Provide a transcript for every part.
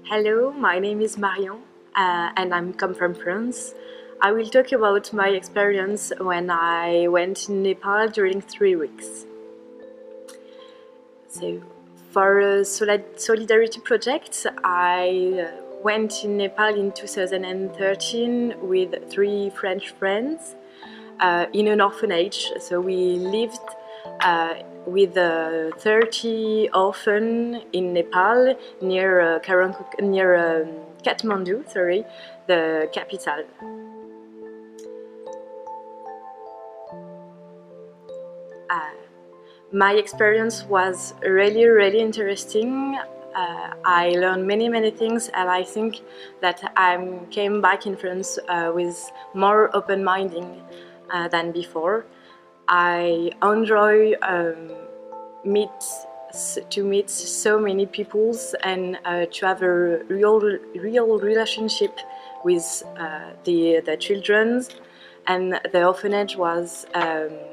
Hello, my name is Marion, and I'm come from France. I will talk about my experience when I went to Nepal during 3 weeks. So, for a solidarity project, I went to Nepal in 2013 with three French friends in an orphanage. So we lived with 30 orphans in Nepal near Kathmandu, sorry, the capital. My experience was really interesting. I learned many things, and I think that I came back in France with more open-minded than before. I enjoy meet to meet so many peoples and to have a real relationship with the children. And the orphanage was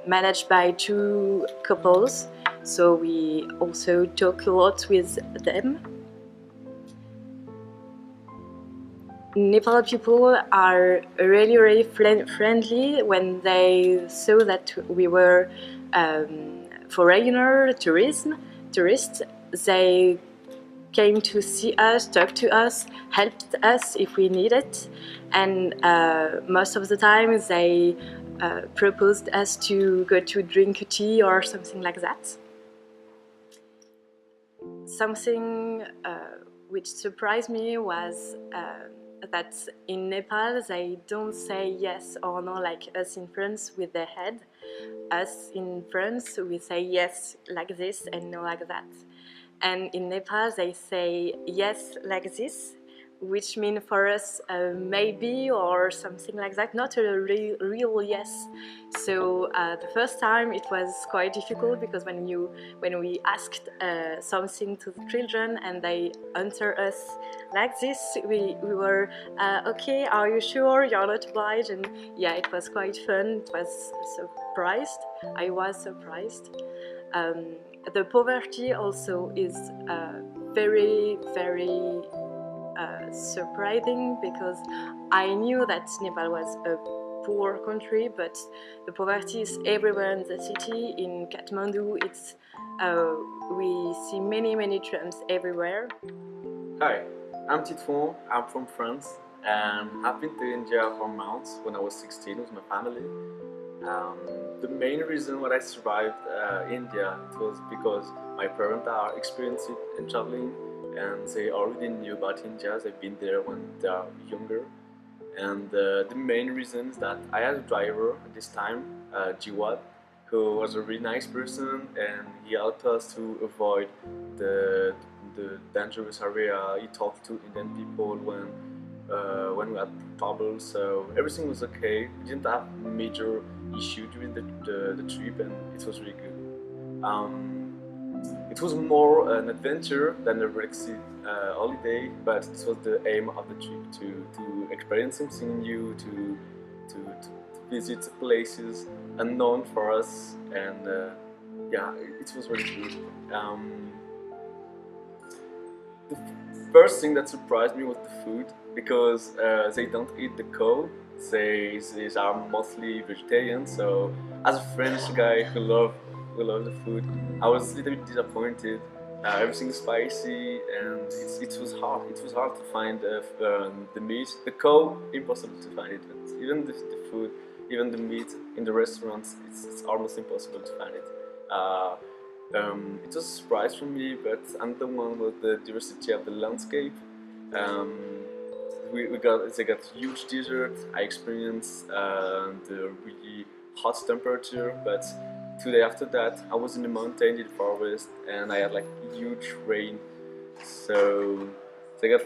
managed by two couples, so we also talk a lot with them. Nepal people are really friendly. When they saw that we were foreigner tourists, they came to see us, talk to us, helped us if we needed, and most of the time they proposed us to go to drink a tea or something like that. Something which surprised me was that in Nepal they don't say yes or no like us in France with their head. Us in France we say yes like this and no like that. And in Nepal they say yes like this, which means for us maybe or something like that, not a real yes. So the first time it was quite difficult because when we asked something to the children and they answer us like this, we were okay, are you sure you're not obliged? And yeah, it was quite fun. It was surprised. I was surprised. The poverty also is very surprising because I knew that Nepal was a poor country, but the poverty is everywhere in the city. In Kathmandu, it's we see many trams everywhere. Hi, I'm Titfon. I'm from France, and I've been to India for months when I was 16 with my family. The main reason why I survived India was because my parents are experienced in traveling, and they already knew about India. They've been there when they are younger, and the main reason is that I had a driver at this time, Jiwat, who was a really nice person, and he helped us to avoid the the dangerous area. He talked to Indian people when we had trouble, so everything was okay. We didn't have major issue during the trip, and it was really good. It was more an adventure than a relaxed holiday, but this was the aim of the trip to experience something new, to visit places unknown for us, and yeah, it was really good. The first thing that surprised me was the food because they don't eat the cow. They are mostly vegetarian. So as a French guy who love the food, I was a little bit disappointed. Everything is spicy and it was hard. It was hard to find the meat. The cow, impossible to find it. But even the food, even the meat in the restaurants, it's almost impossible to find it. It was a surprise for me, but I'm the one with the diversity of the landscape. Um, they got huge desert. I experienced the really hot temperature, but 2 days after that, I was in the mountain in the forest, and I had like huge rain. So they got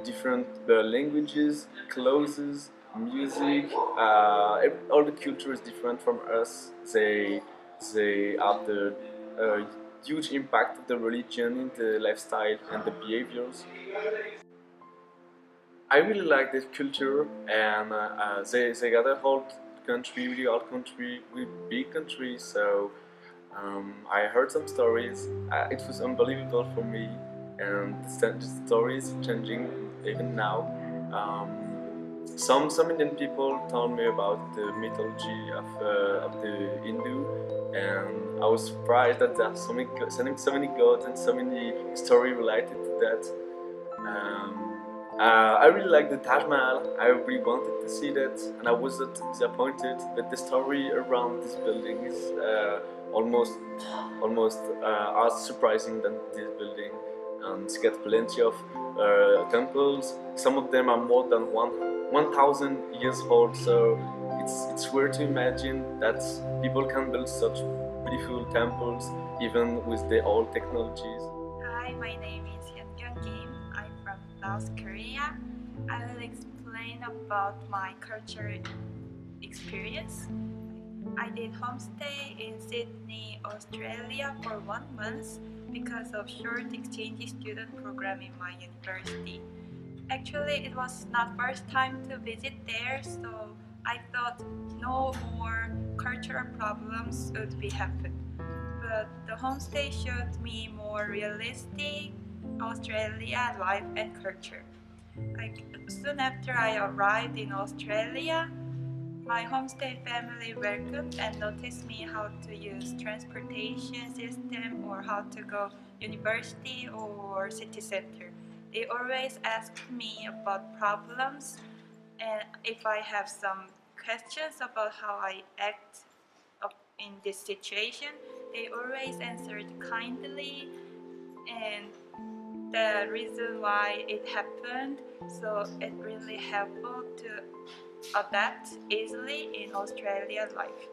different languages, clothes, music. All the culture is different from us. They have the huge impact of the religion in the lifestyle and the behaviors. I really like this culture, and they got a whole country, really old country, really big country. So I heard some stories. It was unbelievable for me. and the story is changing even now. Some Indian people told me about the mythology of the Hindu, and I was surprised that there are so many gods and so many story related to that. I really like the Taj Mahal. I really wanted to see that, and I was not disappointed. But the story around this building is almost as surprising than this building. And it's got plenty of temples. Some of them are more than 1,000 years old. So it's weird to imagine that people can build such beautiful temples even with the old technologies. Hi, my name is Hyun Kim. I'm from South Korea. I will explain about my cultural experience. I did homestay in Sydney, Australia for 1 month because of short exchange student program in my university. Actually, it was not first time to visit there, so I thought no more cultural problems would be happen. But the homestay showed me more realistic Australia life and culture. Like soon after I arrived in Australia, my homestay family welcomed and noticed me how to use transportation system or how to go university or city center. They always ask me about problems, and if I have some questions about how I act in this situation, they always answered kindly and the reason why it happened, so it really helpful to adapt easily in Australia life.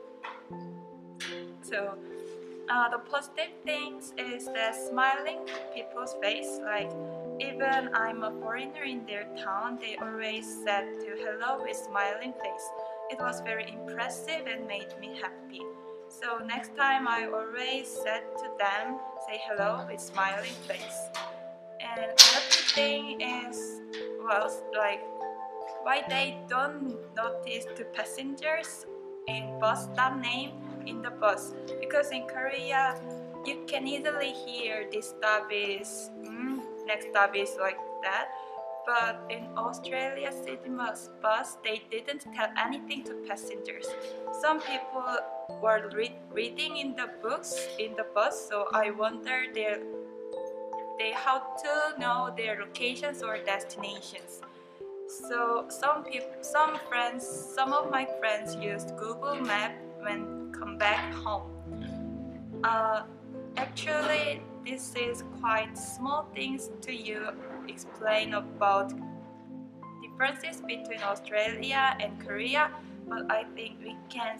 So the positive things is that smiling people's face, like even I'm a foreigner in their town, they always said to hello with smiling face. It was very impressive and made me happy. So next time I always said to them, say hello with smiling face. And another thing is, well, like why they don't notice the passengers in bus stop name in the bus, because in Korea you can easily hear this stop is next stop is like that, but in Australia city bus they didn't tell anything to passengers. Some people were reading in the books in the bus, so I wonder they how to know their locations or destinations. So some of my friends used Google Map when come back home. Actually, this is quite small things to you explain about differences between Australia and Korea, but I think we can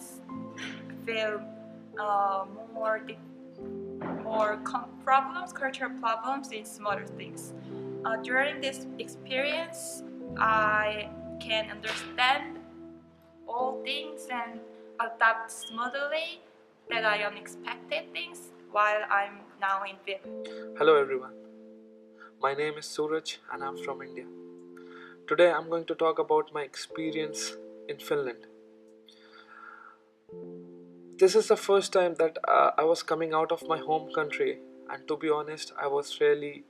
feel more problems, cultural problems in smaller things. During this experience, I can understand all things and adapt smoothly that I unexpected things while I'm now in Vietnam. Hello everyone, my name is Suraj and I'm from India. Today I'm going to talk about my experience in Finland. This is the first time that I was coming out of my home country, and to be honest, I was really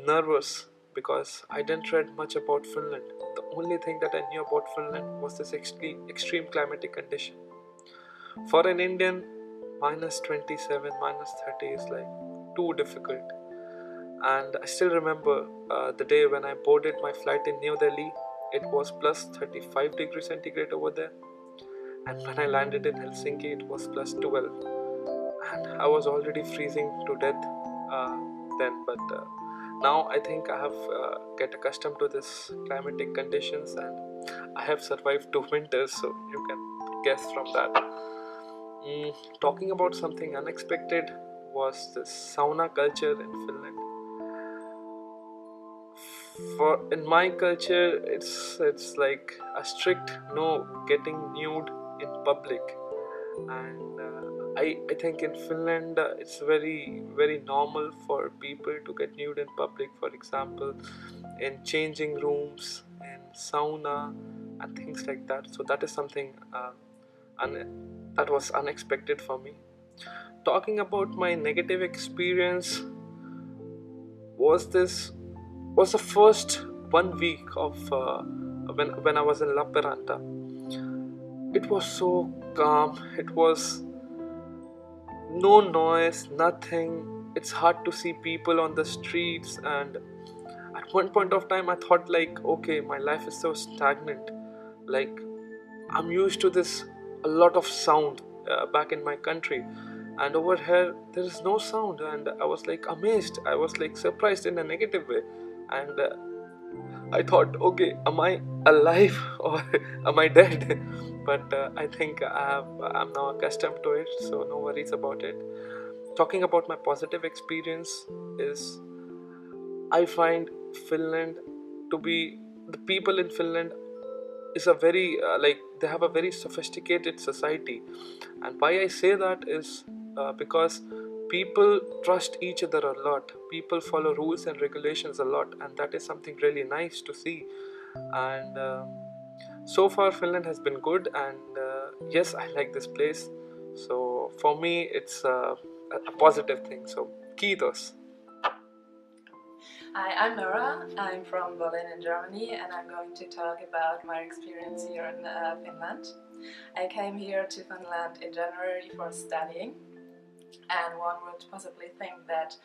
nervous because I didn't read much about Finland. The only thing that I knew about Finland was this extreme climatic condition. For an Indian, minus 27, minus 30 is like too difficult. And I still remember the day when I boarded my flight in New Delhi. It was plus 35 degrees centigrade over there. And when I landed in Helsinki, it was plus 12. And I was already freezing to death then. But now I think I have get accustomed to this climatic conditions, and I have survived 2 winters, so you can guess from that. Talking about something unexpected was the sauna culture in Finland. For in my culture, it's like a strict no getting nude in public, and I think in Finland it's very normal for people to get nude in public. For example, in changing rooms, in sauna, and things like that. So that is something that was unexpected for me. Talking about my negative experience, was the first 1 week of when I was in Lappeenranta. It was so calm. It was no noise, nothing. It's hard to see people on the streets, and at one point of time I thought like, okay, my life is so stagnant. Like, I'm used to this a lot of sound back in my country, and over here there is no sound, and I was like amazed. I was like surprised in a negative way, and I thought, okay, am I alive or am I dead? But I think I'm now accustomed to it, so no worries about it. Talking about my positive experience is, I find Finland to be, the people in Finland is a very like, they have a very sophisticated society. And why I say that is because people trust each other a lot. People follow rules and regulations a lot, and that is something really nice to see. And so far Finland has been good, and yes, I like this place. So for me it's a positive thing. So kiitos. Hi, I'm Nora. I'm from Berlin in Germany, and I'm going to talk about my experience here in Finland. I came here to Finland in January for studying, and one would possibly think that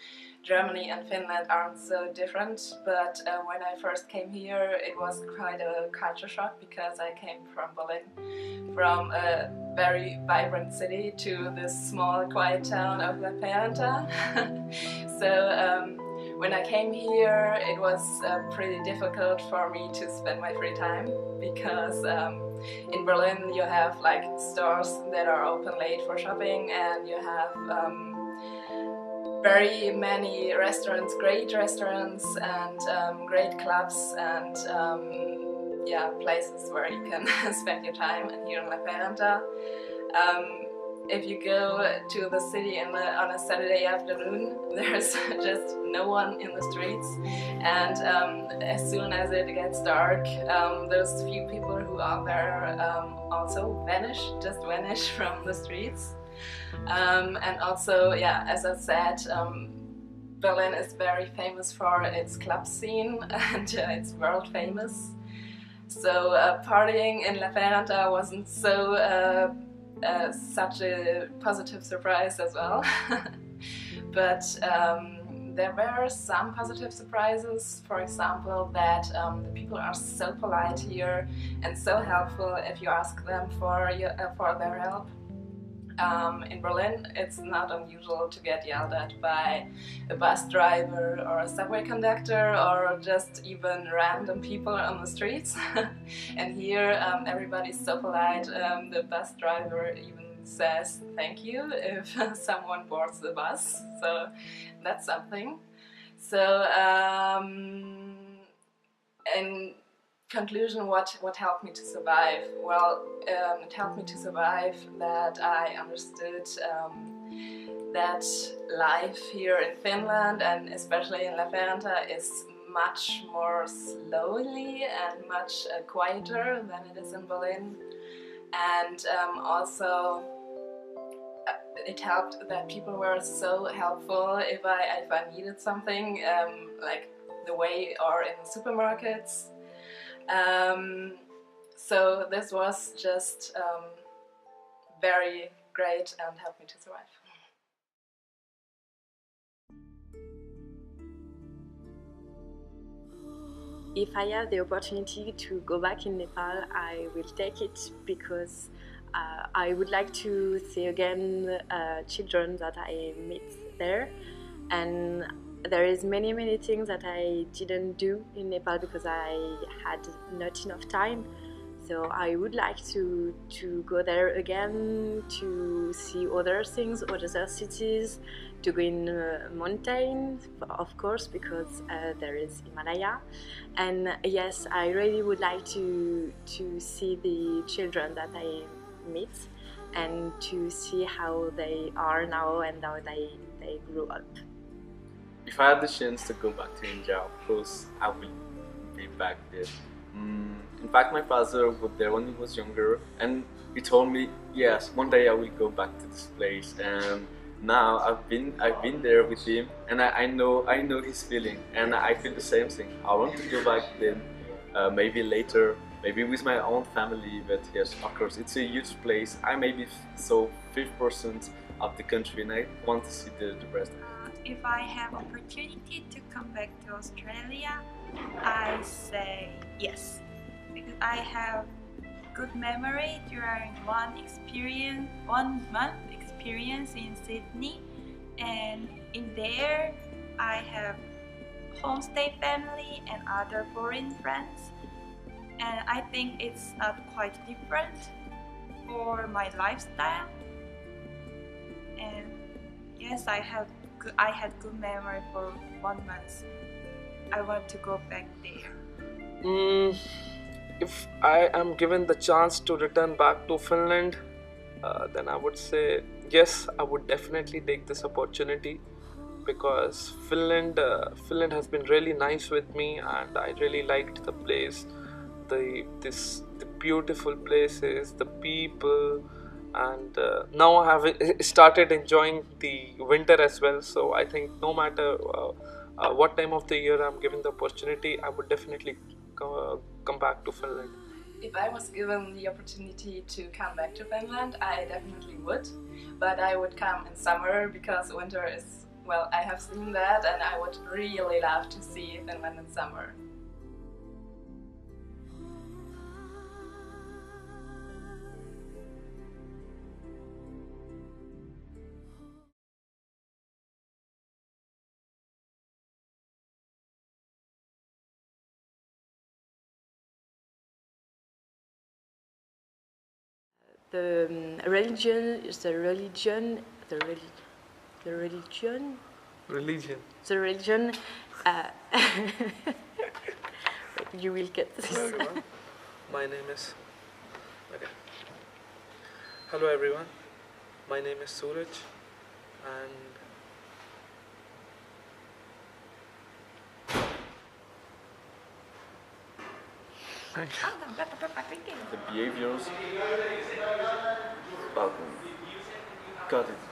Germany and Finland aren't so different, but when I first came here it was quite a culture shock, because I came from Berlin, from a very vibrant city, to this small quiet town of Lappeenranta. So when I came here it was pretty difficult for me to spend my free time, because in Berlin you have like stores that are open late for shopping, and you have very many restaurants, great restaurants, and great clubs, and yeah, places where you can spend your time. And here in Lappeenranta, if you go to the city on a Saturday afternoon, there's just no one in the streets, and as soon as it gets dark, those few people who are there also just vanish from the streets. And also, yeah, as I said, Berlin is very famous for its club scene, and it's world famous. So partying in Lappeenranta wasn't so such a positive surprise as well. But there were some positive surprises. For example, that the people are so polite here and so helpful if you ask them for their help. In Berlin, it's not unusual to get yelled at by a bus driver or a subway conductor, or just even random people on the streets. And here everybody's so polite. The bus driver even says thank you if someone boards the bus, so that's something. So in conclusion, what helped me to survive? Well, it helped me to survive that I understood that life here in Finland, and especially in Lappeenranta, is much more slowly and much quieter than it is in Berlin. And also it helped that people were so helpful if I needed something, like the way or in supermarkets. So this was just very great and helped me to survive. If I have the opportunity to go back in Nepal, I will take it, because I would like to see again children that I meet there, and there is many things that I didn't do in Nepal because I had not enough time. So I would like to go there again, to see other things, other cities, to go in mountains, of course, because there is Himalaya. And yes, I really would like to see the children that I meet, and to see how they are now and how they grew up. If I had the chance to go back to India, of course I will be back there. In fact, my father was there when he was younger, and he told me, yes, one day I will go back to this place. And now I've been there with him, and I know his feeling, and I feel the same thing. I want to go back then, maybe later, maybe with my own family. But yes, of course, it's a huge place. I maybe so 5% of the country, and I want to see the rest. If I have opportunity to come back to Australia, I say yes, because I have good memory during one month experience in Sydney, and in there I have homestay family and other foreign friends, and I think it's not quite different for my lifestyle. And yes, I had good memory for 1 month. I want to go back there. If I am given the chance to return back to Finland, then I would say yes, I would definitely take this opportunity, because Finland has been really nice with me, and I really liked the place, the beautiful places, the people, and now I have started enjoying the winter as well. So I think no matter what time of the year I'm given the opportunity, I would definitely come back to Finland. If I was given the opportunity to come back to Finland, I definitely would. But I would come in summer, because winter is, well, I have seen that, and I would really love to see Finland in summer. The religion, the religion, the religion, the religion, Religion. the religion. You will get this. Hello everyone. My name is. Okay. Hello everyone. My name is Suraj, and The behaviors. Got it.